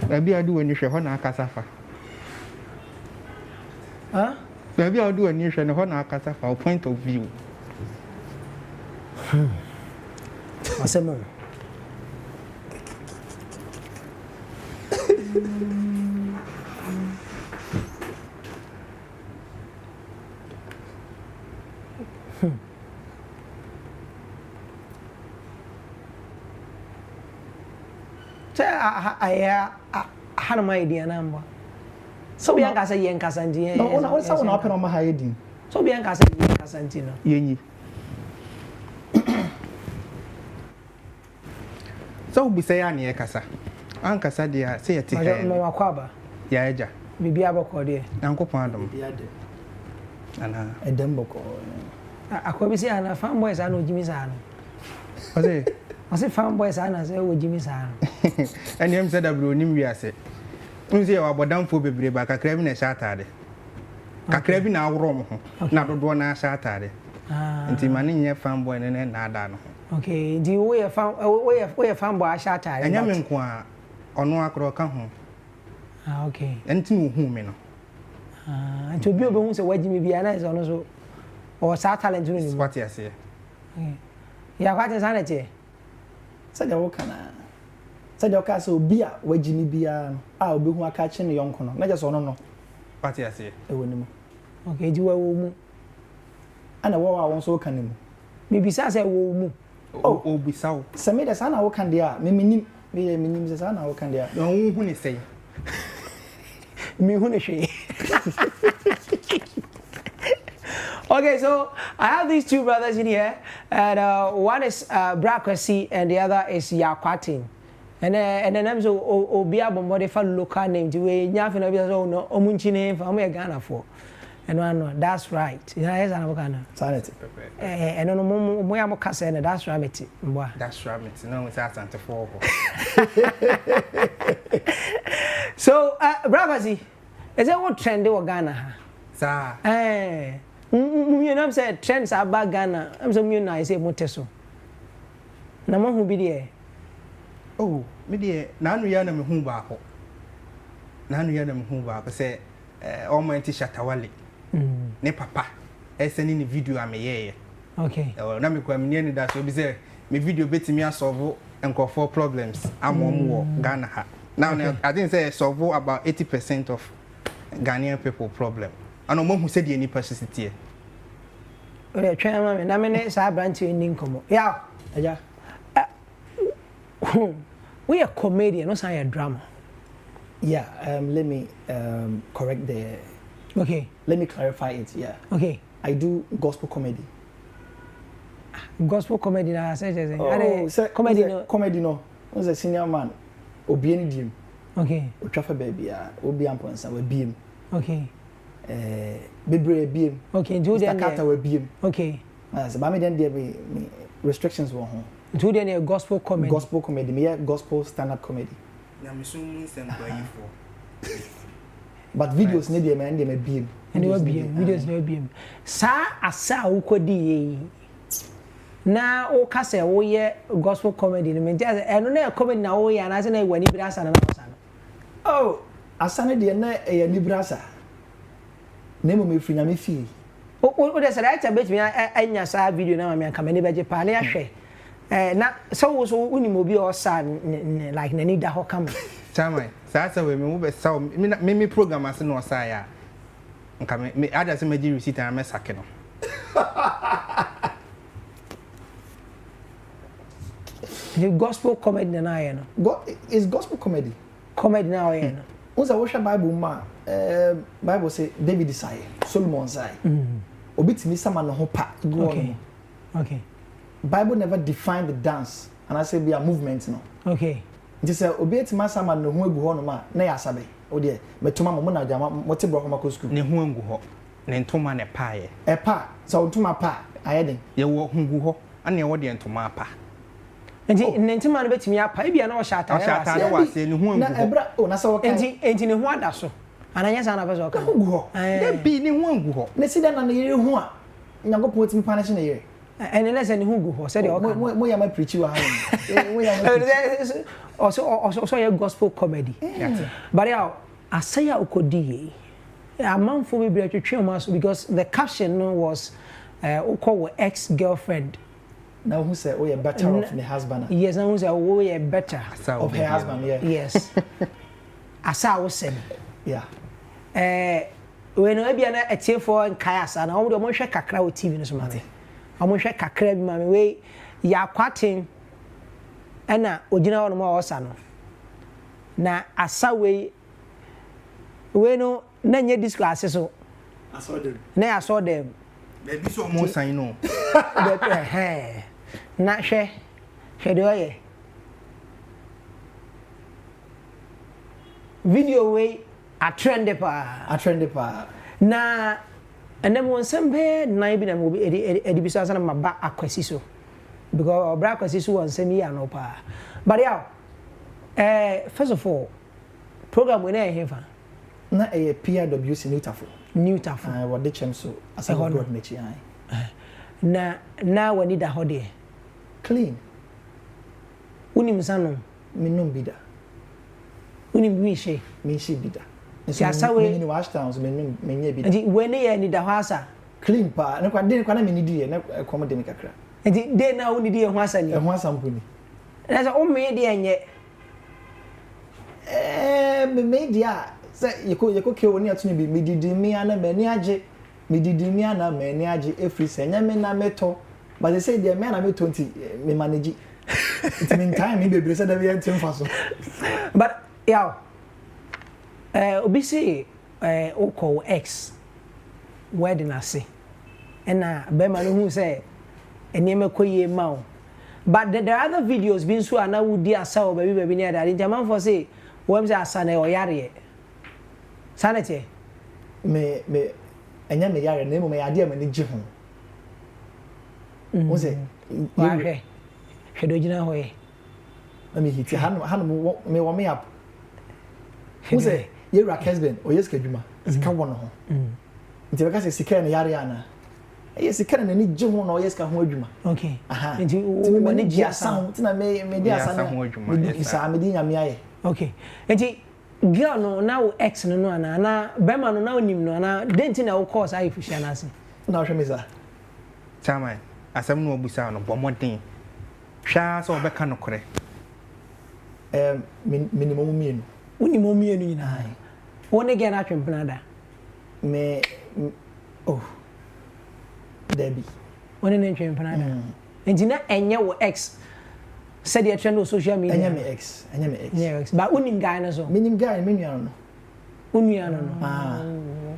Baby I do any share on a casafa. Huh? Baby I do any share on a casafa point of view. Asemo. I had my idea number. So we are Cassayan Cassanti. No, I someone open on my hiding. So we are Cassantino. Yenny. So we say, Annie Cassa. Uncle Sadia, say it. No, Aquaba. Yaja. Maybe Abaco, dear. Uncle Pandom. And a Demboco. Akwasi and a farm boys, I know Jimmy's hand. Was it? I said, farm boys, I know Jimmy's hand. And him said, I blew him, I said. You see, I was down for baby, but I craving a Saturday. I craving our room, not one hour Saturday. Until my name found boy and Nadano. Okay, do you wear a farm boy Saturday? And you inquire on no acro come home. Okay, and to whom, you know. And to be able to wedding me be a nice also or Saturday to what you say. Yeah, what is sanity? Said the Okana. Said your castle beer, where Jimmy beer, I'll be who are catching the young corner. Not just on no. What you say? Okay, do a woman. And a war I want so can him. Maybe says a woman. Oh, be so. Some made a son, I can there. Me, the son, I can there. No, who is say? Me, who is she? Okay, so I have these two brothers in here, and one is Akwasi and the other is Akwasi. And then I'm so Obia Bombo for local name to we Nyafin no Omunchi name for me Ghana for. And one that's right. Yeah, yes, I'm Ghana. Sanity. And no more I'm Cassandra, that's right. That's right. No, it's at Santa for. So, Akwasi, is that what trend in Ghana? Sir. You know, I'm saying trends are back Ghana. I'm so new nice, Moteso. Nama who be there? Oh, me dear, none we are them who back. None we are them who back. Say, Almighty Shatawali. Ne papa. I send in the video I'm a okay. Now me come near that so be say me video bet me solve and call for problems. I'm more Ghana. Now I didn't say solve about 80% of Ghanaian people problem. I know mom who said any persistence. Okay, try my man. I mean, it's a branch in income. Yeah, yeah. We are comedian, not a drama. Yeah, let me correct the. Okay. Let me clarify it. Yeah. Okay. I do gospel comedy. Gospel comedy, I said. Oh, comedy no. I was a senior man. Obieni dim. Okay. Otrafa baby. Obi amponsa we biem. Okay. Bebre biem. Okay. Do then Kata we biem. Okay. So ba me then there be restrictions were home. Do then a gospel comedy. Gospel comedy. Me gospel stand-up comedy. Na me so mun sem kwa for. But videos need them and they may be. And they will be videos no be. Sa asa ukodi na o ka se wo ye gospel comedy no me just eno na comedy na wo ye na se na wani brasa na na. Oh, asa na de na e ni brasa. Na mo me free na me fie. O de se right bet me anya sa video na me aka me ne beje pa na ya hwe. Na so uni mo bi o sa like na ni da ho kam. Chamai, sa we me be sa me program ase no sa ya. Nka me ada se me di receipt na me sake no. The gospel comedy na ya no. Is gospel comedy. Comedy na ya no. Once I watch Bible ma, Bible say David say, Solomon say. Obi timi sama no ho pa. Okay. Okay. Bible never defined the dance, and I say be a movement no. Okay. Just say obi timi sama no ho egu ho no ma na ya sabe. O de metoma mo na jama mote bro ho mako school. Ne ho egu ho. Ne ntoma ne pa ye. E pa, so ntoma pa, ayeden. Ye wo ho egu ho, ana ye wo de ntoma pa. Enti ne ntoma no betimi apa, e bia na o shata. O shata na wa se ne ho egu ho. Na ebra o na se wo kan. Enti ne ho ada so. Ana nya sa na bezo kan. Egu ho. Ne bi ne ho egu ho. Ne sida na ne yere ho a. Nyankopon timi punish na yere. And let's say who go said mo ya ma preach wa ha. Mo ya ma also your gospel comedy. But yeah, I say I could do a month for me because the caption was call ex-girlfriend. Now who said, oh, you're better off the husband? Yes, now who said, oh, you're better of her husband, yeah. Yes. As I was saying. Yeah. When I be a tear for Kayas, and I want to kakra with TV in this money. I want to kakra with my way, ya quatin, and now, Ojina on more son. Now, I saw way, we know, none yet disclasses so. I saw them. Nay, I saw them. Maybe so most I know. Not share do video way a trend pa na and then one some bed na bi na mo bi edi bi so na ma ba Akwasi so because Akwasi so one same year no pa but yeah first of all program we na here na PRWC Newtafo what the chem so as I got me chi na wani da hode clean unim sano minum bida unim mi bida ya sawe ni wash towns menye bida nti wani ya ni da hasa clean pa ne kwa de kwa na meni die na komo de me kakra nti de na woni die ho asa ni ho asa mpuni na so o me de enye me dia say yeko ke woni atuni bi medidi mi ana mani age medidi mi ana mani age efri se nya me na meto but they say there me na me 20 me manage it mean time me bebre say da we ntem fa so but yeah obi say oko x wedding ase na be ma no hu say enema koye ma o but there are other videos been so na wudi asa o baby near that jaman for say wo say asa na o yare sanete me enya me yare na mo me ade am ni gi ho wo say wa hwe do gina ho ye me hiti hanu me wo me up wo say ye ra husband o yes kadwuma sika wo no ho nti be ka say sika na yare ana ye sika na ni gi ho na o yes ka ho adwuma okay aha nti wo ni gi asa nti na me di asa na ho adwuma isa me di nyame aye okay nti girl no now ex no ana bema no now nim no ana denti na wo course ayi fushia na ase na hwe me za chama asem no obusa no bomodin hwa so obeka no kore minimum mienu unimum mienu nyina woni ge na twempena da me oh debi woni ne twempena da enti na enye wo ex said the trend on social media enye me ex yes but unim guy na so minim guy me nua no unua no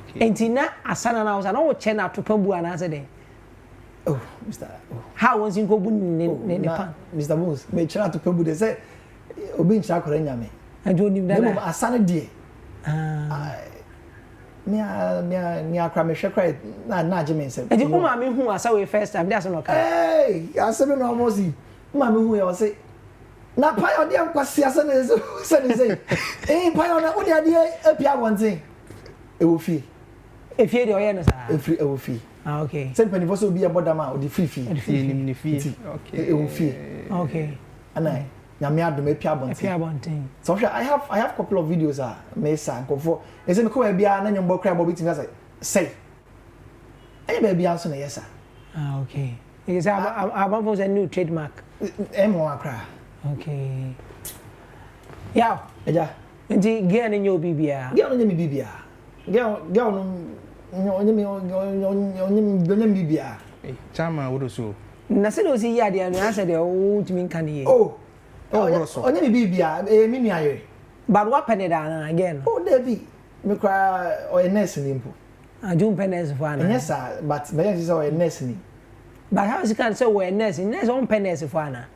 okay enti na asana na wo wo che na topabu ana se de oh Mr. how was in go bu ne pan Mr. Boss me chira topabu de say obi ncha akora nya me and unim da na asana de me akra me hwe kra na age me nsem enti kuma me hu asa we first time that's no ka hey asebe no almost ma me hu ya o say na pa yo de Akwasi asa na say pa yo na o de ade apia wonten e wo fi de oye no sa e wo fi okay say penny for so be about am o de free nim ni fi okay e wo fi okay ana nyame adom apia wonten so I have couple of videos me sa nkofo e say me ko bia na nyombo kra bo bitim say e be bia so na yes okay because I'm for a new trademark mo akra okay yeah eja nti girl nyo bibia girl nyo mi bibia girl no nyo mi bibia chama wo so na se do si ya de na se de o timi kan ye onye mi bibia mi nua ye but what penny da na again oh David me kra o nurse ni mpo ajun pennies for ana yes sir but me say o nurse ni but how is can say we nurse on pennies for ana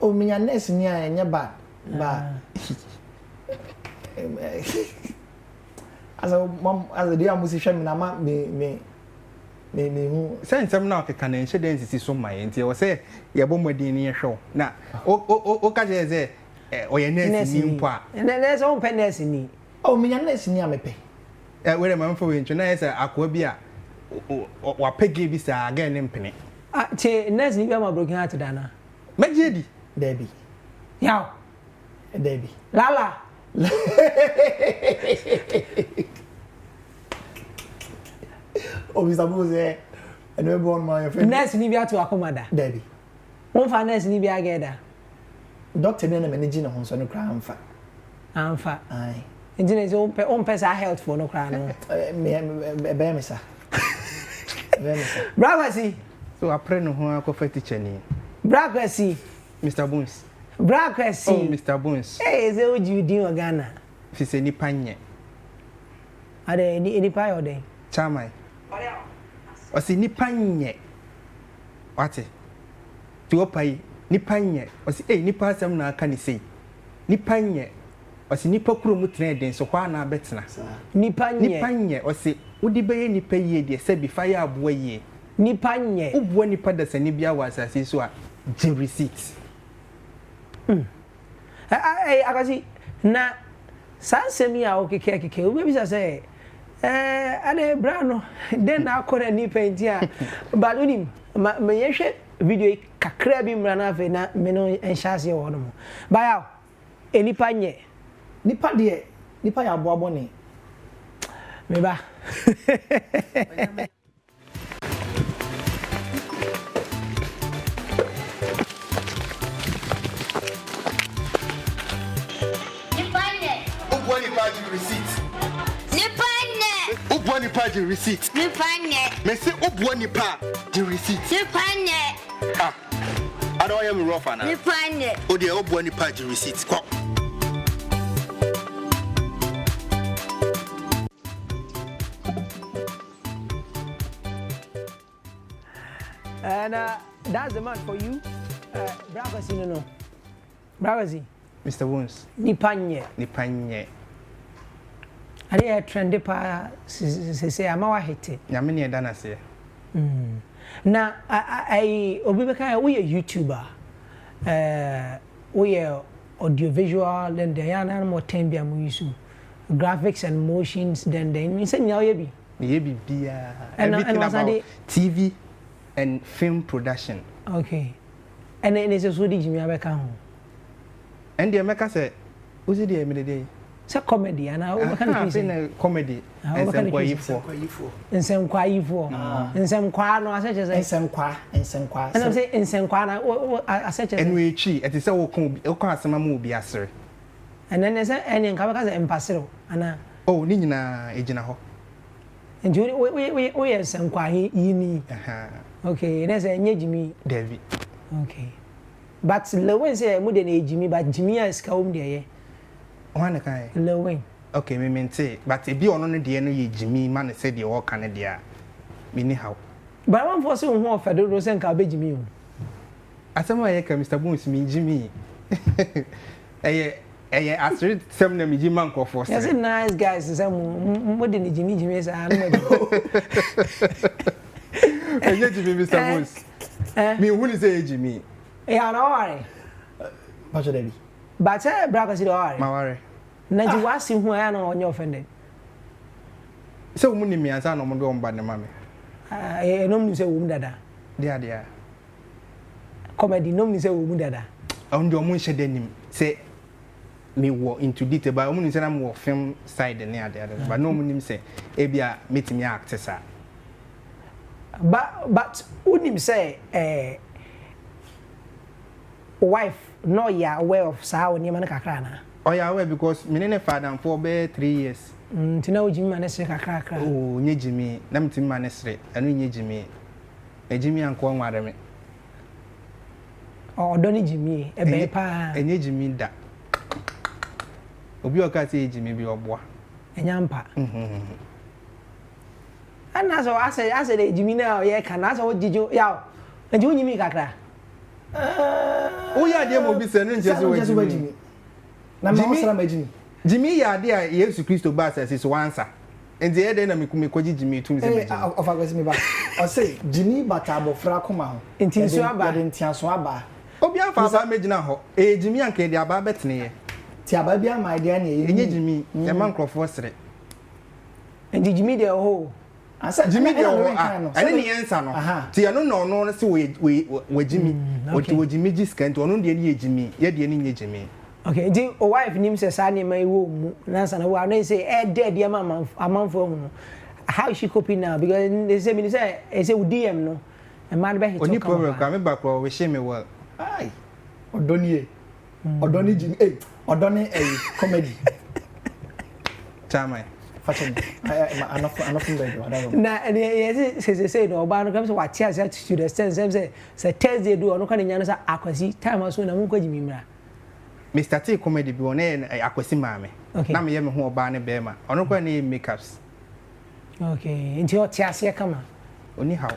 o minya nurse ni anya bad ba as they am musician me na ma me hu sensem na okeka na enche den sisi so mai nti wo say ye bomodin ni hwe na o ka je ze o ye nurse ni mpo a nurse on pennies ni o minya nurse ni amepe were ma mfo we nchu na yesa akwa bi a wa pege bi sa aga ne mpene che nurse ni bi ma broken heart dana majedi Debbie yaw Debbie. Lala. Oh, Mr. Bose, and we born my friend. Nurse ni bia to akomada. Debbie. Won fa nurse ni bia ageda. Doctor na manage na ho so no kra amfa. Amfa. Ai. Engineer so on pesa health for no kra no. Me sa. Brawasi. So apre no ho akofa teacher ni. Brawasi. Mr. Bones. Brawasi. Oh, Mr. Bones. Eh, ze oji din o Ghana. Fi se nipa nye. Ade ni pa yo den. Chamai. Osi nipa nye. Wate. Ti opai nipa nye. Osi nipa asem na aka ni sei. Nipa nye. Osi nipa kuro mu tena den so kwa na betena. Nipa nye. Nipa nye osi udi beye nipa yie de se bi fa ya aboa yie. Nipa nye. Ubuo nipa da sani bia wasase so a je receipt. Akwasi na sansemi a okeke we bi say ade bra no den na akora nipa ntia but unim me yehwe video kakra bi mra na fe na me no enhyase wo no mo baya enipa nye Nipa de nipa ya aboa bone. Me ba Boa Nipa Gye receipt. Boa Nipa Gye receipt. Me say Boa Nipa Gye receipt. Ah. I don't am rough ana. O de Boa Nipa Gye receipt. Ko. and that's the man for you Brawasi no Brawasi Mr. Bones. nipa nye ade trend pa se ama wa hete Nyame ne da na se. na I obi beka we YouTuber we audio visual then the yana more tembia mu yusu graphics and motions then you say nya we bi Ye bi bia everything about TV and film production. okay and then is so di jimi abeka ho And the America say uzi di emede dey. Say comedy and I can say comedy and some kwayifo. Nsemkwayifo. Nsemkwa no aseche say Nsemkwa. And I say nsemkwa na aseche say. And we chi it is say wo kon asema mu obi asere. And then say eni nka beka say empasero ana. Oh ni nyina ejina ho. Njuri we nsemkwa yini. Okay, and say nyejimi David. Okay. But Lewin say mu de na ejimi but jimi a ska wom de ye. One kai. Lewin. Okay, me mente but e bi ono no de no ye jimi ma ne say de wo ka ne de a. Me ni how. But one for say who ofedo do say nka be jimi o. Asema ye ka Mr. Bones me jimi. Eye asiri sem na me jima nkofo say. Yes, nice guys say mu de ni jimi say anu. Eye jimi Mr. Bones. Me who ni say jimi. Yeah, no worry. What's your daddy? But Brawasi do worry. Ma worry. Na ji wasi hu ya no onye offended. So mu ni mi ansa no mo do omba ne mame. Nom ni say wo mu dada. Dia. Comedy nom ni say wo mu dada. On do mo nhye danim. Say me wo into detail but mo ni say na mo film side ne ade but no mo nim say e bia metimi act sa. But unim say wife no ya aware of sao ni man kakra na. Oh yeah, aware because me ne father for be 3 years. Tina ujimi man sre kakra. Oh, nye jimi, na mtimi man sre, anu nye jimi. E jimi anko nware me. Oh, doni jimi e be pa. Enye jimi da. Obi oka se jimi bi oboa. Enyampa. Ana so ase de jimi na ye kana so jijo yawo. Enje unyimi kakra. O ya de mo bi se no nje so wa jimi. Na ma osra ma jimi. Jimi ya de a Yesu Kristo ba asase so wansa. Enti e de na me koji jimi tum se me. Of Akwasi me ba. O say jimi bata abofra koma ho. Enti nso aba. Ya de ntiaso aba. Obi afa ba megina ho. E jimi anka de aba betene ye. Ti aba bia ma idea na ye. Enye jimi, e man krofo sre. Enti jimi de ho. Asa Jimi de ho ane ne yensa no. Ti ya no no se we jimi. Oti wo jimi jiska enti ono de ne ye jimi. Ye de ne nye jimi. Okay, the wife name says I name my womb. Nancy, and they say, dead, dear mamma, a month for how is she coping now? Because they say, it's a DM, no. A man back here. Only problem coming back or we shame me well. Aye. Or don't ye? Or don't need or don't a comedy. Chama. Fashion. I'm not from na they say no ba no come say what tears to the sense say Thursday do no kan nya say Akwasi time so na mun kwaji mimra Mr. T comedy bi won Akwasi maame na me ye me ho oba ne be ma ono kwa ne makeups okay nti o tears ye kama oni how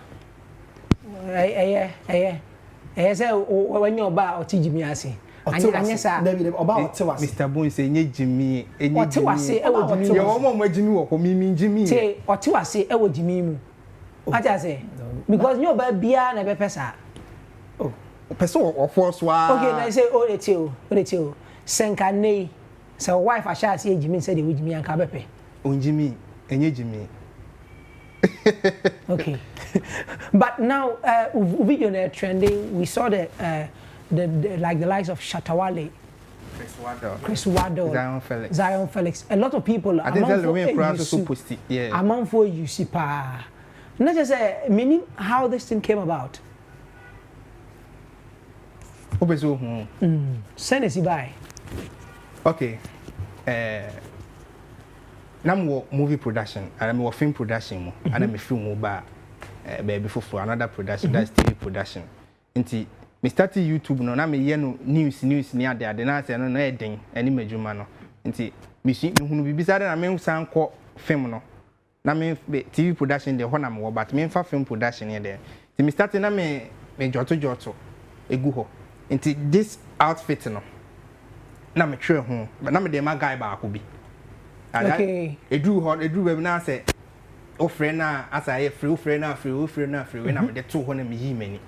say when your ba o ti jimi ase anya sa Mr. Bones enye jimi ote wase e wo jimi ye wo mo jimi wo ko mimi jimi te ote wase e wo jimi mu aja say because your ba bia na be pesa oh pesa o force wa okay na say o de tell senka nei so wife asha say jimi say de wo jimi anka be pe on jimi enye jimi okay but now video trending we saw the like the likes of Shatawale, Chris Wado, Zion Felix. A lot of people I think the way also post it. Yeah. Among for you see pa. Not just meaning how this thing came about. Obezo. Send us by. Okay. Now movie production, and I'm film production, and I'm a film about baby for another production, that's TV production. Inti me start YouTube no na me ye no news ni ade na say no na eden ani madwuma no nti me hunu bibisa de na me san kɔ film no na me TV production de ho na me wo but me fa film production ye de nti me start na me joto egu ho nti this outfit no na me twe ho na me de ma guy ba ko bi okay edu be na say o friend na asa ye free o friend na free na me de to ho na me yi mani.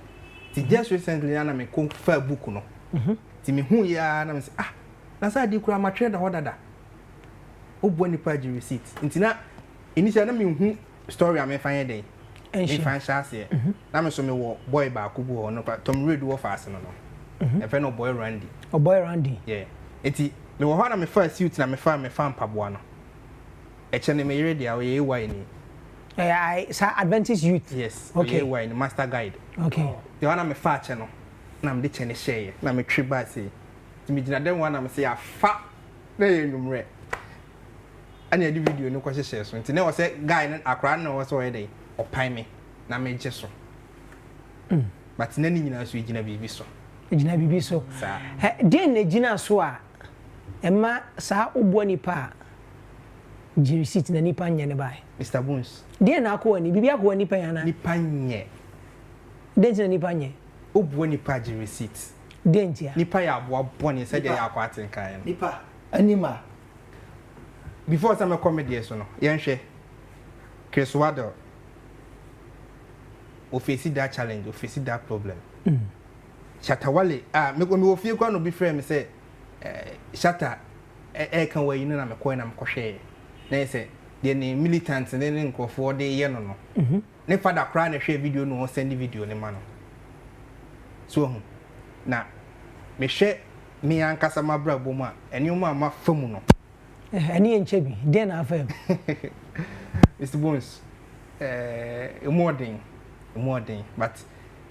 Just recently, I am a fair book. No, Timmy, who ya and I say, that's how you cry my trade order. Oh, Boa Nipa Gye receipt. Intina, initially, who story I may find a day. And she finds us here. I'm so me boy back who or no, but Tom Reed war fast no. A friend of boy Randy. Oh, boy Randy. Yeah. Eti, me were one of my first suits and me farm Pabuano. A channel me ready away whiny. I Adventist youth. Yes. Okay. Wine master guide. Okay. The one I'm a fat channel. Na me de chene share. Na me trip back say. To me gina dem one am say a fa. Na ye numre. Ani edi video no kwase share so. Nti na wo say guy na akra na wo so ye dey. Opan me. Na me je so. But na ni nyina so gina bibi so. Gina bibi so. Sa. Den na gina so a. Emma sa Boa Nipa Gye receipt na nipa nye ne bai. Mr. Bones. Den na akọ ni bibi akọ nipa yana. Nipa nye. Den na nipa nye. Boa Nipa Gye receipt. Den tia. Nipa ya boa boni said ya akwa atenkan no. Nipa anima. Before some comedy so no. Yenhwe. Chris Wado. O face that challenge, o face that problem. Shatawale, me go fie kwa no be frame me say Shatta kan wa yin na me ko na me kohwe. Na say the militants and then nkofo de ye no. Ne father cry na hwe video no send video ne ma no. So na me hwe me ankasa mabra bom a ene mo ama famu no. Ene enche bi den na afam. Mr. Bones more than but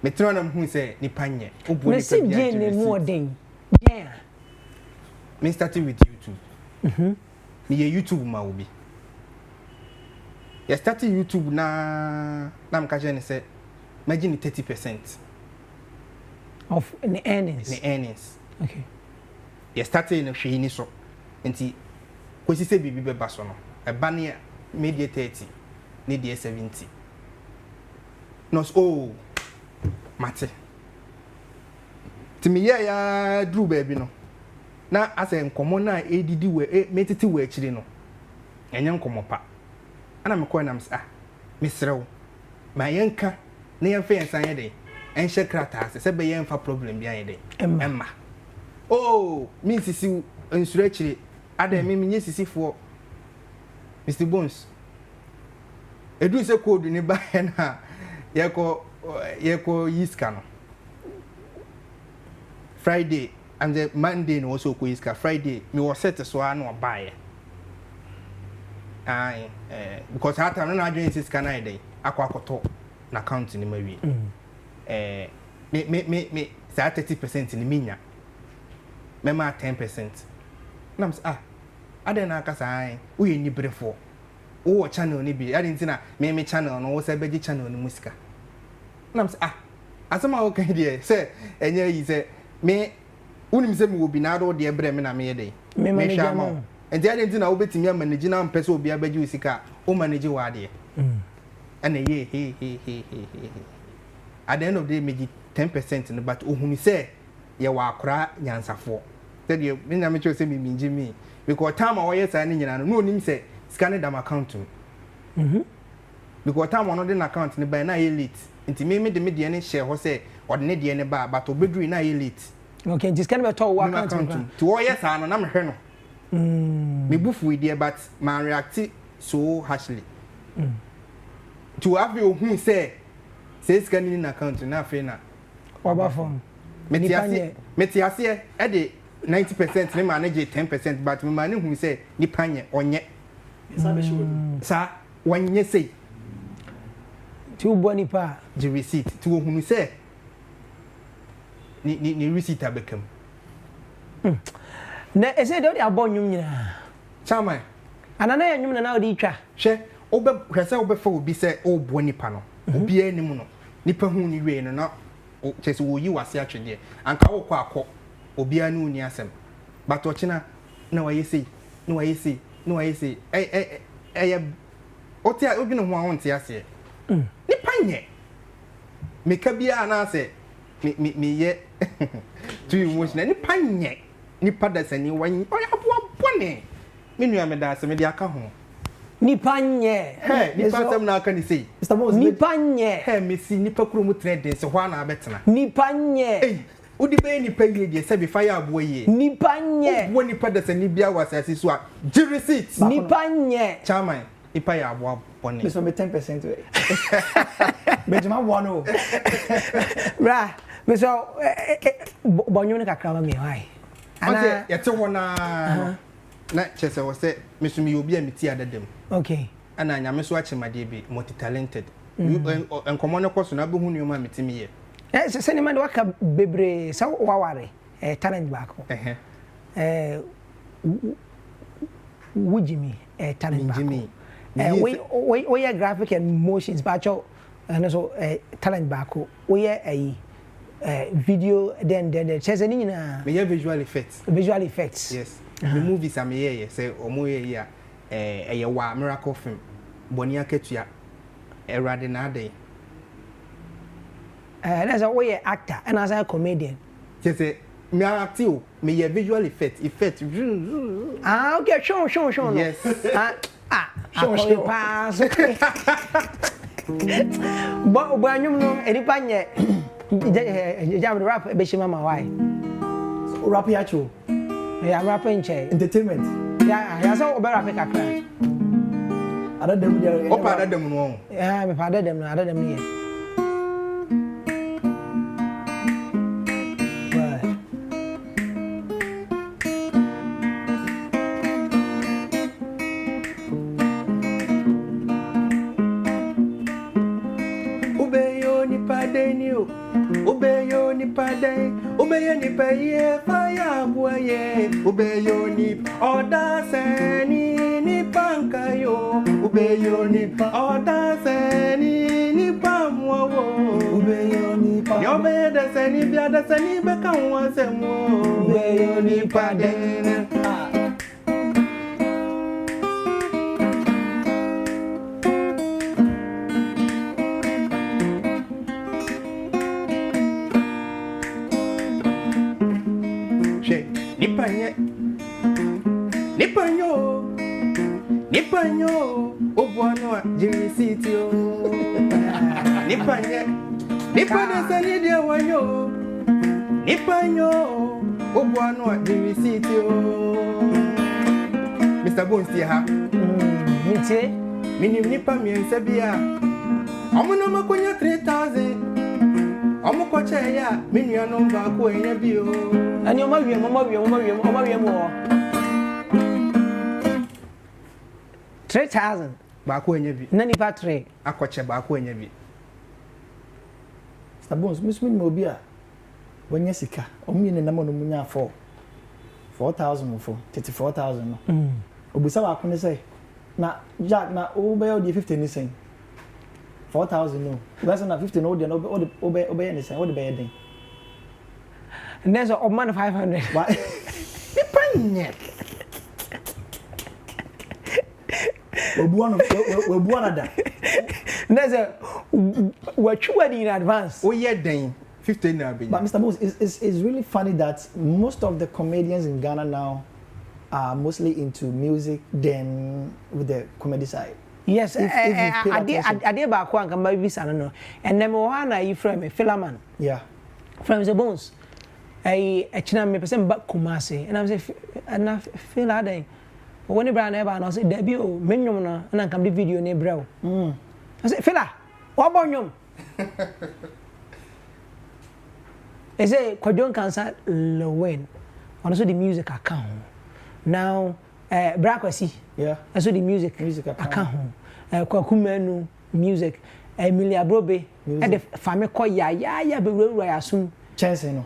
me try na who say nipa nye obo nipa bia je more than yeah me started with YouTube me YouTube ma obi ya started YouTube na m ka je ne say imagine 30% of the earnings okay ya started na hwe ni so enti kwesi se bibi be ba so no e ba ne media 30 ne dia 70 no so mate timi ya dru baby no na ase nkomo na edidi we metiti we akiri no enye nkomo pa ana me ko na me serew ma yenka na yenfa yensan ye de enhye krata se be yenfa problem bia ye de emma oh mi sisi nsure akiri ada me nye sisifo Mr. Bones edu se code ni ba na yeko yiska no Friday and the Monday no also quiska Friday me was set so no buy because hata no na adwen sika na ide akwakoto na account ni mawie me sa 30% ni minya mema 10% nam aden na akasa an uye ni brefo wo channel ni bi ade ntina me channel no wo se beji channel ni musika nam asama wo kan die se enye yi se me unim se me obi na do de bre me na me yede me hwa ma enti ade ntina wo betimi manage na mpese obi abeji usika o manage wa de ene ye he at the end of the day me 10% no but ohunu se ye wa akora nyansafo said you me na me cho se me minji me because time awon yes ani nyina no onim se scan them account because time on the account ni by na elite nti me de me de ne share ho se ode ne de ne ba but obedru na elite okay just can be to account to yes ano na me hwe no me bufu ide but man react so harshly to have you who say scan in account na fe na oba form metiase e de 90% ne manage 10% but me mane hu say nipa nye onye sa wanye say tu Boa Nipa the receipt tu hu say ni receipt abekam na ese de abonyum nyina chama anana ya nyum na odi twa hwe obe hwese obe fa obi say o Boa Nipa no obi anim no nipa hu ni we no na chese wo yi wase atwede anka wo kwa akọ obi anu ni asem but ochina na wayesi na wayesi na wayesi otia obi no ho awon ti ase nipa nye meka bia na ase me ye too emotional nipa nye nipa da sani wan oya bone me nua me da ase me dia aka ho nipa nye nipa sam na aka ni sei nipa nye mesi nipa kuro mu trade se ho na abetena nipa nye udi be nipa ye de se be fire abo ye nipa nye wo nipa da sani bia wasase so a gi receipt nipa nye chairman nipa ya abo bone me so me 10% we bejima wono bra me so bonyo ne kakra ma me why ana yete wona na chese wo se me so me obi a meti adadam okay ana nya me so achemade bi multi talented enkomo ne koso na be hu nioma metimi ye se ni man waka bebre sa waware talent back wujimi talent back we graphic and motions bacho and so talent back we video then chese ni nyina me visual effects yes the movies am here say omo ye ya wa miracle film boni akatua erade na ade that's a way actor and as a comedian say me act you me ye visual effect okay show yes show pass bo anyum no enipa nye jam rap be shima ma why rap ya cho ya rap nche entertainment ya so obe rap kakra adadam dia opa adadam no me pa adadam ni Obeyo nipa ye fire boye obeyo nipa oda seni nipa nkayo obeyo nipa oda seni nipa mwowo obeyo nipa yo be da seni bia da seni be kan wa semo obeyo nipa den Nipanyo Boa Nipa Gye nipa da sani dia wanyo nipanyo Boa Nipa Gye Mr. Bones ti ha mitie minim nipa miensa bia omono makonya 3000 Omo koche ya me nuanom ba ko enya bi o. Ani o ma wiem wo. 3,000 ba ko enya bi. Na nipa 3 Akoche ba ko enya bi. Sabons mismin mo bia. Wonya sika. Omi ne namo no munya 4,000 for 34,000 no. Obusa wa ko ne say na Jack na obey o 50 ni sen. 4,000 no. That's na 50 no dey no obey ni sen. What the be den? And there's a man 500. Why? Ipanye. Webuana da. There's a what you in advance. Oh yeah den 50 na be. But Mr. Mose, it's really funny that most of the comedians in Ghana now are mostly into music than with the comedy side. Yes, I did back one can maybe no. And then Moana you from a Philaman. Yeah. From the bones. I actually me person back Kumasi and I'm say and I feel that day. When the brand ever I say debut menum na and come the video ne bro. I say Phila, what about I say Kwadjon cancer Lowen. Also the music account. Now Akwasi. Yeah. Also the music account. Kwakumenu music. Emilia Brobe. And the family call ya be we assume. Chance no.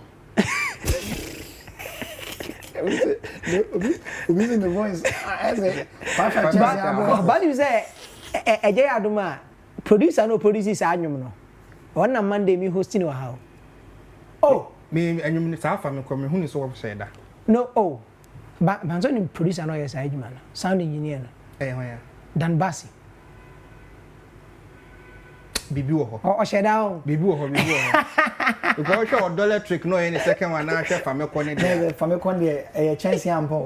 We in the voice. I say but you say Eje Aduma producer no produces anyum no. On na Monday me hosting wa how. Oh, me anyum sa family come hu ni so wo say da. No, oh. But Banzo producer no yes Aduma. Sound engineer no. Hoya. Dan Basi. Bibi wo ho. Oh, share down. Bibi wo ho. Because show dollar trick no any second one na share family corner there. Yeah, family corner there a chance ampo.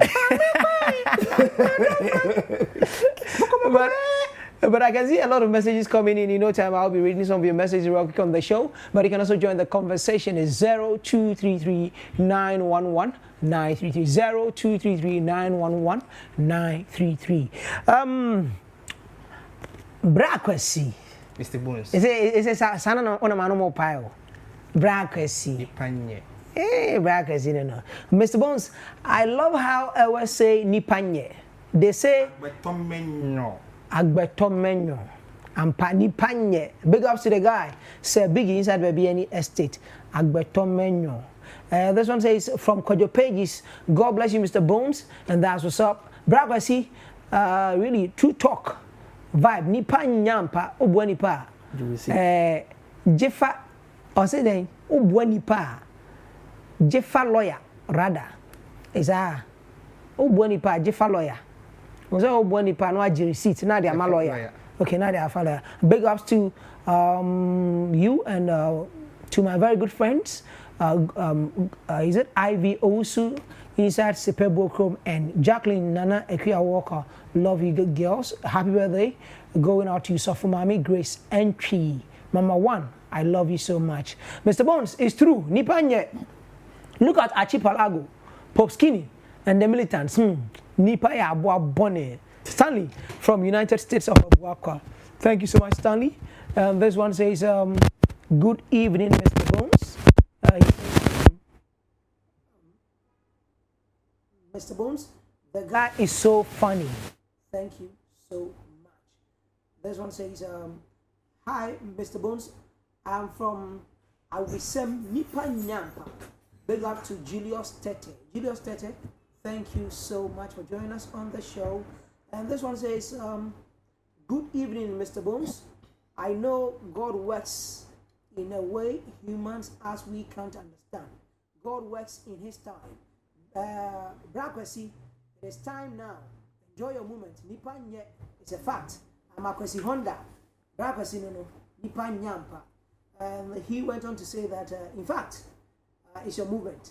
But I can see a lot of messages coming in no time. I'll be reading some of your messages real quick on the show. But you can also join the conversation. It's 0233 911 933 0233 911 933. Akwasi. Mr. Bones. Is it sana on a man more pile? Akwasi. Nipanye. Eh, Akwasi no. Mr. Bones, I love how I always say Nipanye. They say Agbeto Ampa Nipanye. Big ups to the guy. Say big inside baby any estate. Agbeto. This one says from Kojo Pages. God bless you, Mr. Bones, and that's what's up. Akwasi, really true talk. Vibe nipa nyampa obua nipa jefa o say den obua nipa jefa lawyer rather is obua nipa jefa lawyer o say obua nipa no agi receipt na dey ama lawyer okay na dey afa lawyer. Big ups to you and to my very good friends is it Ivy Osu inside Sepebo Chrome and Jacqueline Nana Ekia Walker. Love you good girls. Happy birthday. Going out to you, Sofu Mami, Grace Entry. Mama One, I love you so much. Mr. Bones, it's true. Nipanye. Look at Archipelago, Pop Skinny, and the militants. Nipa ya Boa Bonne. Stanley from United States of Abuakwa. Thank you so much, Stanley. This one says, good evening, Mr. Bones. Mr. Bones, the guy is so funny. Thank you so much. This one says, hi, Mr. Bones. I'm from Awisem Nipa Nyampa. Big up to Julius Tete. Julius Tete, thank you so much for joining us on the show. And this one says, good evening, Mr. Bones. I know God works in a way humans as we can't understand. God works in his time. Akwasi, it is time now. Enjoy your moment. Nipa nye, it's a fact. I'm Akwasi Honda. Akwasi no Nipa Nyampa. And he went on to say that, in fact, it's your movement.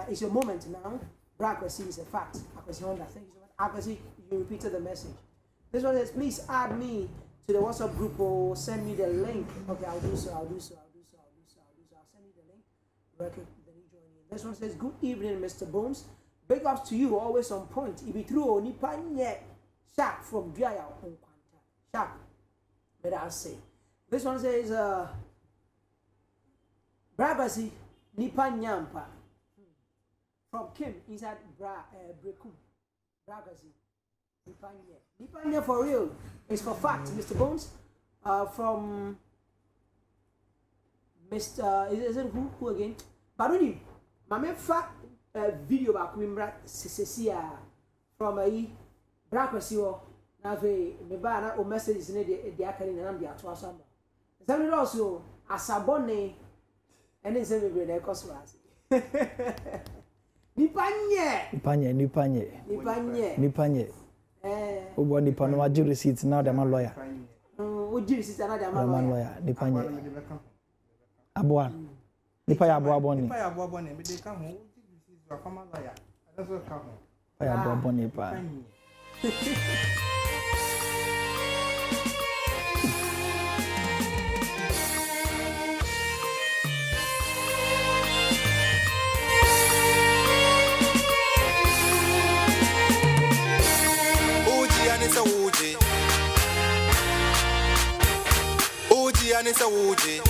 It's your moment now. Akwasi is a fact. Akwasi Honda. Thank you so much. Akwasi, you repeated the message. This one says, please add me to the WhatsApp group or send me the link. Okay, I'll do so. I'll send you the link. Okay. This one says, good evening, Mr. Bones. Big ups to you, always on point. If it true, Nipa nye sharp from Gaya on Quanta. Sharp, better I say. This one says, Brabasi, Nipa Nyampa. From Kim inside Brekum. Brabasi, Nipa Nye. Nipa Nye for real. It's for fact, Mr. Bones. From Mr. Is it who again? Baruni. Mame fa video back wimbra sisia from Brabasi or na ve me ba na o messages ne de akari na am ato aso am. Some also asabone ene se bebre na ekoso ase. Nipa nye. Obo nipa no agi receipt now dem lawyer. Ogi receipt na dem lawyer. Nipa nye. Aboa. Nipa ya aboa boni. Nipa ya aboa boni me dey ka ho ogi receipt wa fama lawyer. That's what ka ho. Nipa ya aboa boni pa. Anisa Woody,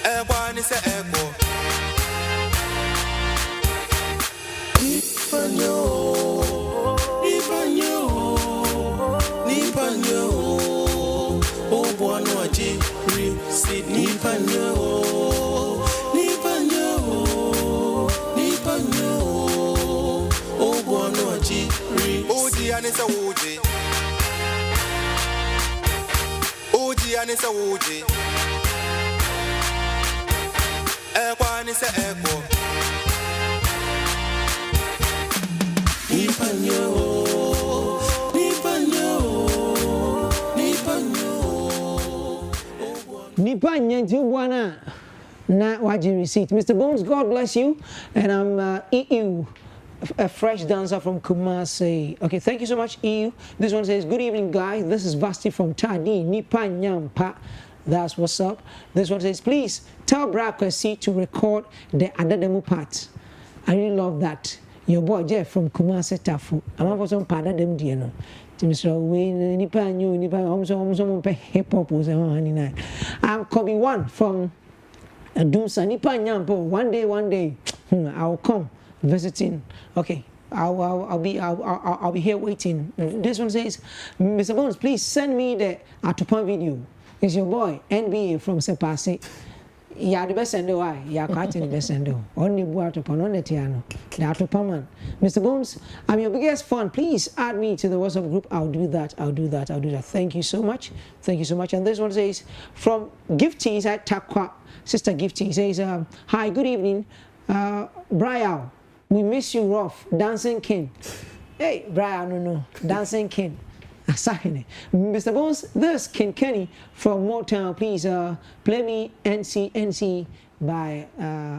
Akwasi Echo. Nipanyo, oh Boa Nipa Gye, receipt Nipanyo, oh Boa Nipa Gye, oh Anisa Woody. Anisa Woody, Akwasi Echo. Nipa Nye Buana na waji receipt. Mr. Bones, God bless you. And I'm EU. A fresh dancer from Kumasi. Okay, thank you so much, EU. This one says, good evening, guys. This is Vasti from Tadi, Nipa Nyampa. That's what's up. This one says, please tell Akwasi to record the Adademu part. I really love that. Your boy Jeff from Kumasi Tafu. I'm about to pad them, dear. Mr. Wayne, Nipa New, Nipa, almost hip hop was I'm Kobe One from Dumsa, Nipa Nyampa. One day, I'll come. Visiting. Okay, I'll be here waiting. This one says, Mr. Bones, please send me the Atupan video. It's your boy NBA from Sepasi. Yeah, the best sender. Why? Yeah, quite the best sender. Only Atupan on the piano. The Atupan man. Mr. Bones, I'm your biggest fan. Please add me to the WhatsApp group. I'll do that. Thank you so much. And this one says, from Gifty inside Takwa, Sister Gifty says, hi, good evening, Brian. We miss you, rough dancing king. Hey, Brian, no, dancing king. Asahine. Mr. Bones, this King Kenny from Motown. Please play me NC by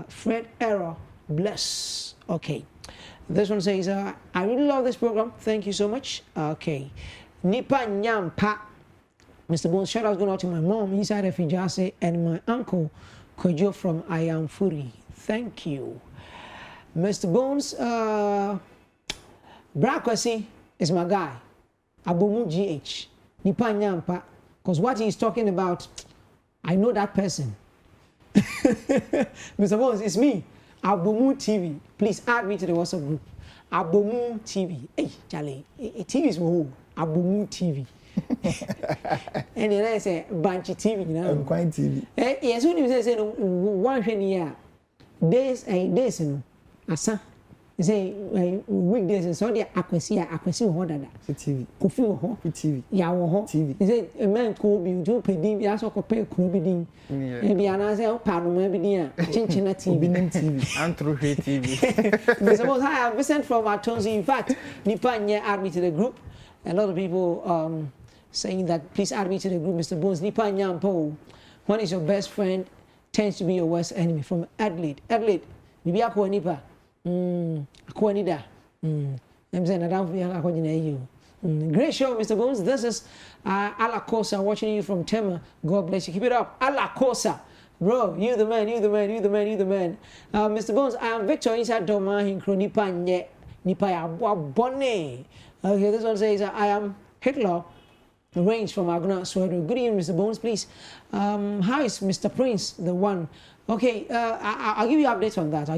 Fred Error. Bless. Okay. This one says, I really love this program. Thank you so much. Okay. Nipa Nyampa. Mr. Bones, shout out going out to my mom inside Fijase and my uncle Kojo from I Am Furi. Thank you. Mr. Bones, Akwasi is my guy. Abomu GH. Nipa Nyampa. Because what he's talking about, I know that person. Mr. Bones, it's me. Abomu TV. Please add me to the WhatsApp group. Abomu TV. Hey, Charlie, TV is who? Abomu TV. And then I say, Banchi TV. You know? Quite TV. Yes, when you say, one year, days, you know. Asa, say weekdays so the Akwasi ho dada. TV. Kofi ho. TV. Ya ho. TV. Say a man ko bi do pedi bi aso ko pe ko bi din. E bi ana say o pa no ma bi din a chinchina TV. Binin TV. Antro TV. Suppose I have listened from our tones. In fact, Nipa Nye add me to the group. A lot of people saying that please add me to the group, Mr. Bones. Nipa Nyampo, one is your best friend, tends to be your worst enemy. From Adelaide. Bibi Boa Nipa. Akwanida. I'm saying I don't great show, Mr. Bones. This is AKWASITV watching you from Tema. God bless you. Keep it up. AKWASITV. Bro, you the man. Mr. Bones, I am Victor inside Doma Hinkro Nipa Nye. Nipa ya Bonne. Okay, this one says I am Hitler. Range from Aguna Swedo. Good evening, Mr. Bones, please. How is Mr. Prince, the one? Okay, I'll give you updates on that.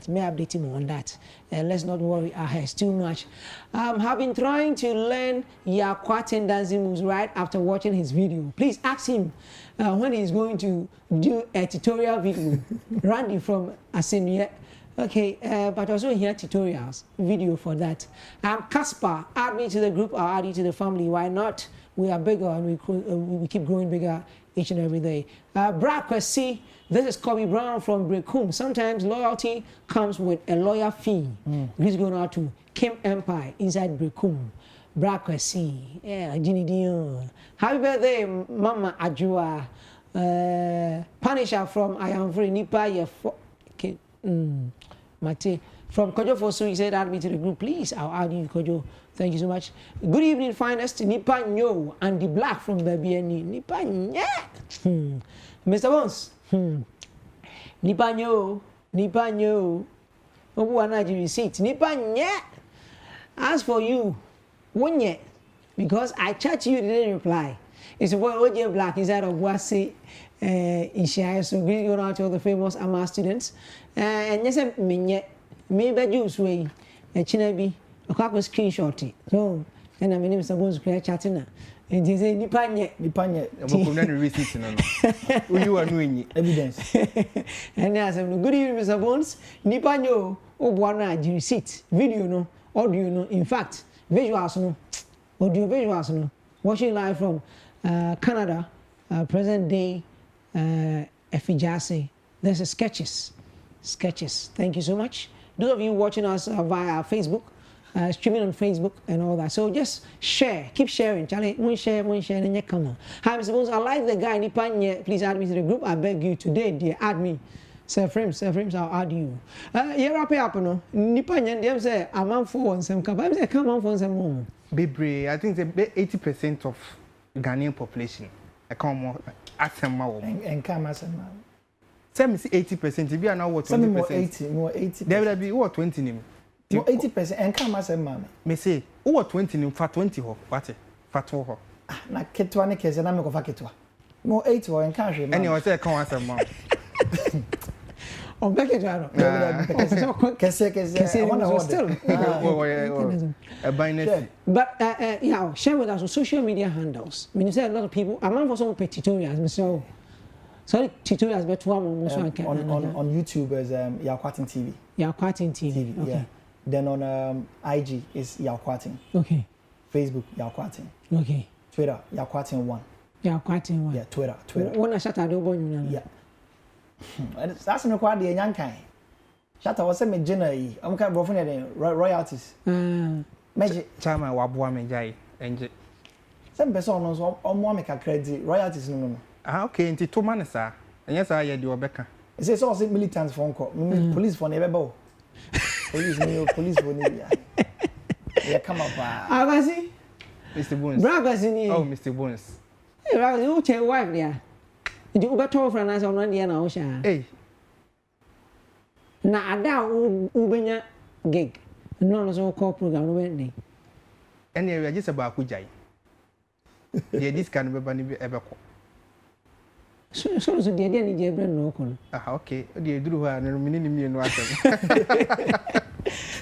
May I update him on that? Let's not worry our heads too much. Have been trying to learn Yakwatin dancing moves right after watching his video. Please ask him when he's going to do a tutorial video. Randy from Asenia. Okay, but also here tutorials, video for that. Casper, add me to the group, I'll add you to the family. Why not? We are bigger and we keep growing bigger each and every day. Akwasi, this is Kobe Brown from Brekum. Sometimes loyalty comes with a lawyer fee. This is going out to Kim Empire inside Brekum. Akwasi, yeah, Ginny Dion. Happy birthday, Mama Ajua. Punisher from I Am Free Nipa Gye. Okay. Mate from Kojo Fosu, he said add me to the group, please. I'll add you, Kojo. Thank you so much. Good evening, finest. Nipa Nyo and the Black from Baby Nipa Nye. Mr. Bones. Nipa Nyo. Obu receipt. Nipa Nye. As for you, one yet, because I chat to you, didn't reply. It's a boy OJ Black inside of Akwasi in Shire. So greeting out to all the famous AMA students. And yes, maybe juice way a chinabi a couple screenshot. So and I mean Mr. Bones create chatting. And he said Nipanye. You are doing evidence. And I said good evening, Mr. Bones. Nipanyo Obuana receipt. Video no, audio no, in fact, visuals no, audio visuals no. Watching live from Canada, present day Efijase. There's a sketches. Thank you so much. Those of you watching us via Facebook, streaming on Facebook and all that. So just share, keep sharing. Charlie, one share, and you come on. Hi, Mr. Bones. I like the guy Nipanye. Please add me to the group. I beg you today, dear. Add me. Sir Frames, I'll add you. You wrap it up, no? Nipanye, they say I'm on for some come. I say come on for some more. Baby, I think 80% of Ghanaian population. I come more. And come as a man. Some is 80%. If you are now what 20%? More 80. There will be what 20 nim. More 80% and come as a man. Me say, what 20 nim for 20 ho. What? For 2 ho. Na ketwa ne kese na me ko fa ketwa. More 80 ho and can't remember. Anyway, say come as a man. Oh, back it out. Kese. I want to still. A binary. But yeah, share with us on social media handles. I mean, you say a lot of people. I'm not for some tutorials, so. Sorry, tutorials, but one on YouTube is Yakwatin TV. Yakwatin TV. Okay. Yeah. Then on IG is Yakwatin. Okay. Facebook Yakwatin. Okay. Twitter Yakwatin 1. Yakwatin 1. Yeah, Twitter. When I shut out the one, yeah. That's no quite the Yankai. Shut out was a general. I'm kind of royalties. Magic. Chama Wabua Menjai. And some person knows on one make a credit royalties no. Ah, okay, into 2 months, sir. And yes, I had your Becca. It says also militants phone call. Police for never bow. Police for never. Yeah, come up. Akwasi. Mr. Bones. Akwasi. Oh, Mr. Bones. Hey, Akwasi, who tell wife there? Did you go to France on one day now, Osha? Hey. Na ada ubenya gig. No, so call program Wednesday. Anyway, just about Kujai. Yeah, this can be ever. So the idea need to no con. Ah, okay. The do her no minimum no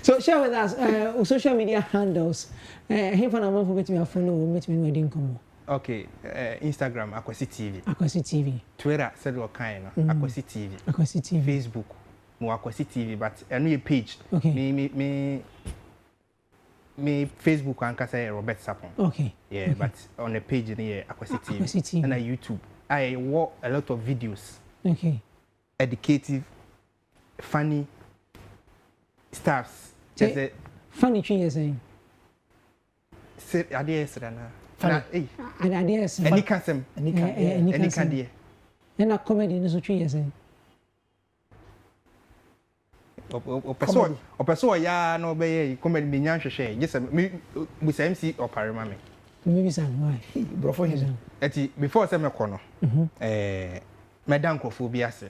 So share with us social media handles. Here for now for me follow me wedding come. Okay, Instagram AKWASITV. AKWASITV. Twitter said what kind AKWASITV. AKWASITV. Facebook mo AKWASITV, but a new page. Okay. Me Facebook and say Robert Sapon. Okay. Yeah, okay. but on the page in here AKWASITV. AKWASITV. And YouTube. I watch a lot of videos. Okay. Educative, funny stuffs. Just funny thing you're saying. Say idea sana. Funny. Idea. Any kasem. Any candy. And a comedy no so thing you're saying. O person ya no be comedy me nyan hwehwe. Just me MC opare me. Maybe some why. Bro for him. Eti before say me kono. Me dan krofo bi ase.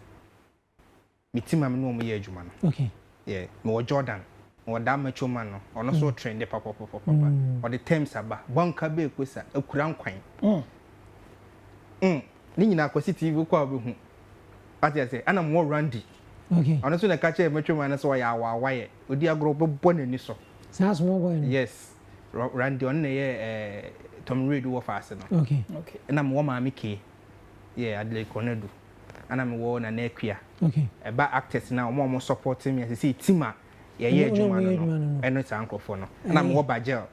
Me team am no mo ye adwuma no. Okay. Yeah, me Jordan. or that macho man or no so trained the papa or the terms aba banka be kwesa akuran kwan ni nyina AKWASITV kwa be hu ati say ana mo randy okay ono so na ka che macho man so ya waye odi agro be bonani so sounds more boy yes randy on ye Tom Reed wo fa ase no okay na mo ma me ke yeah adle konedu ana me wo na Akwia okay eba actors na mo support me say team a ye adwuma no eno sankofo no na me wo bagel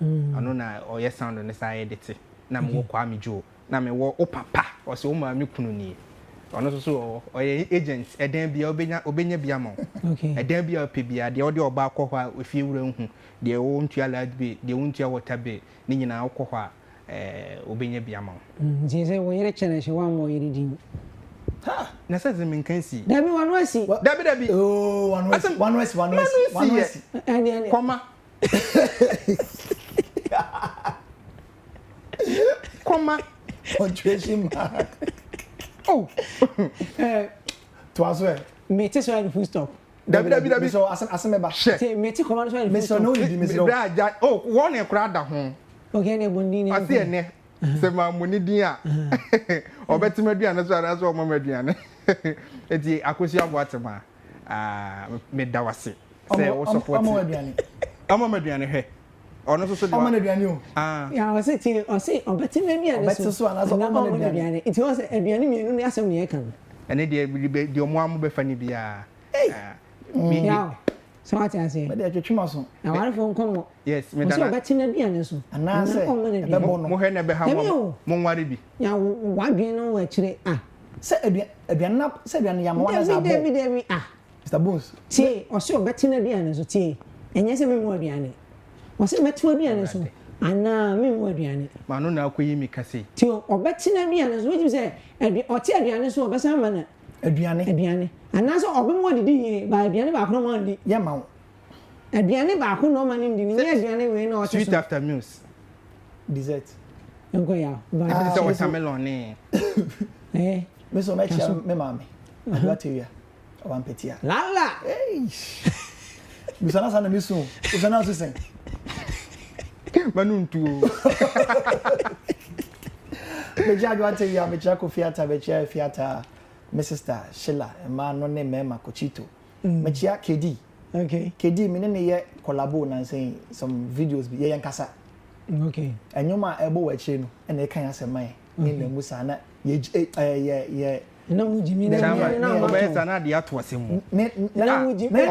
ano na oye sound no say edit na me wo kwa me jo na me wo opapa o se wo ma me kunu ni ono so oye agent eden bia obenya bia ma okay eden bia pe bia de ode oba akwa ofie wura hu de wo ntua lad be de wo ntua water be ni nyina akwa obenya bia ma nti say wo yere chene she wa mo yere din ha na say ze men kan si dabi wanwasi dabi oh wanwasi ani koma koma punctuation mark oh twaso me te so full stop dabi so asemeba say me te command so me so no di me so oh one e kra da ho okay ne bondi ne ase ene se ma muni din a obetimaduane so ara so o mamaduane eti akosi aboatema me dawase say wo support amaduane he ono so de amaduane o ya wase ti o say obetimaduane so so ana so amaduane it was aduane mienu ne asem ne kan ene de omo amu be fani bia ya so what I say but they twetwuma so na ware fo nkomo yes me dana so dana obetimaduane so ana say ebe bo no mo he na be ha mo nware bi ya wadwen no wa kire say aduane na say aduane ya mo wana za bo David Mr. Bones tie o so obetimaduane so tie enye se me mo aduane o se meto aduane so ana me mo aduane ma no na akoyi mi kase tie obetimaduane so we say o tie aduane so obesa ma na aduane ana so obemo didi ye ba aduane ba kono ma ndi ya ma wo aduane ba kono ma ndi ni aduane we na o te sweet after meals dessert nko ya ba so watermelon ni me so me chia me mama bacteria one petia lala bisana sana misu usana so sen manuntu me chia bacteria me chia kofiata me chia fiata my sister Sheila ma no ne mema Kochito me chia KD okay KD me ne ye collabo na say some videos bi ye yankasa okay enyoma ebo wa chi no e na kan asema ye na musa na ye na mujimi na obesa na de ato asemu na mujimi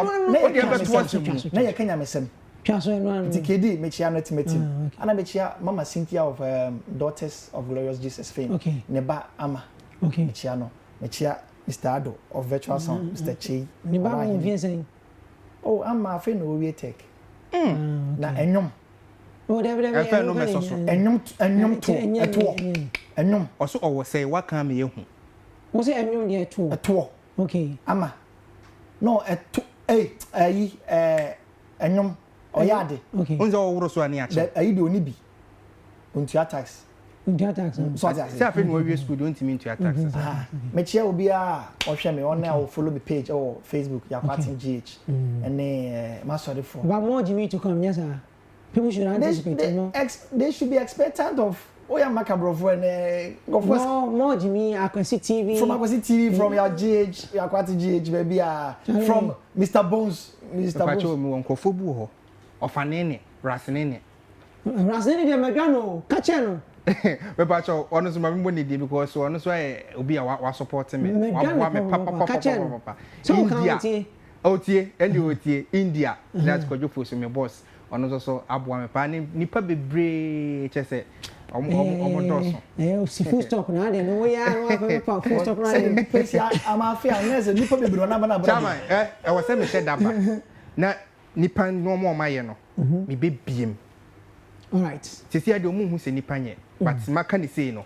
o de beto asemu na ye kanya mesem twaso eno an TKD me chia no temetim ana me chia Mama Cynthia of Daughters of Glorious Jesus fame ne ba ama okay me chia no me chia Mr. Ado of Virtual Sound Mr. Chi ni ba mo vie sen oh ama fe no we tech na enyom o David efe no mesoso enyom to eto enyom oso owo say waka me yehu wo say enyom de eto okay ama no eto ayi enyom oyade okay unze owuro so ani ache ayi de oni bi ontua tax so say afi no we school don't mean to attack me chia obi a ohwe me on na follow me page or Facebook AKWASITV and my sorry for but more Jimmy to come yes sir people should anticipate no they should be expectant of Oya Macabrofo and more Jimmy AKWASITV from AKWASITV from your GH your AKWASITV baby from Mr. Bones Pacho me won kofo bu ho ofanene rasenene de magano kache no me pacho ono so ma me di because ono so obi a wa support me wa me papa India otie India that's Kojo so me boss ono so aboa me pa nipa bebre chese omo doso si full stop na de no we are no full stop na de pesia amafia nese nipa bebre na bana bra chama e wo se me she daba na nipa no mo ma ye no me be biem all right sisi ade omu hu se nipa nye but maka ni sei no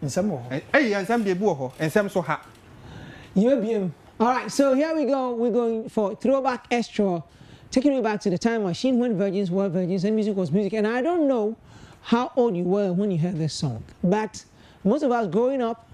nsem ho nsem be bu ho nsem so ha you biem. All right, so here we go. We're going for throwback extra, taking you back to the time machine when virgins were virgins and music was music. And I don't know how old you were when you heard this song, but most of us growing up,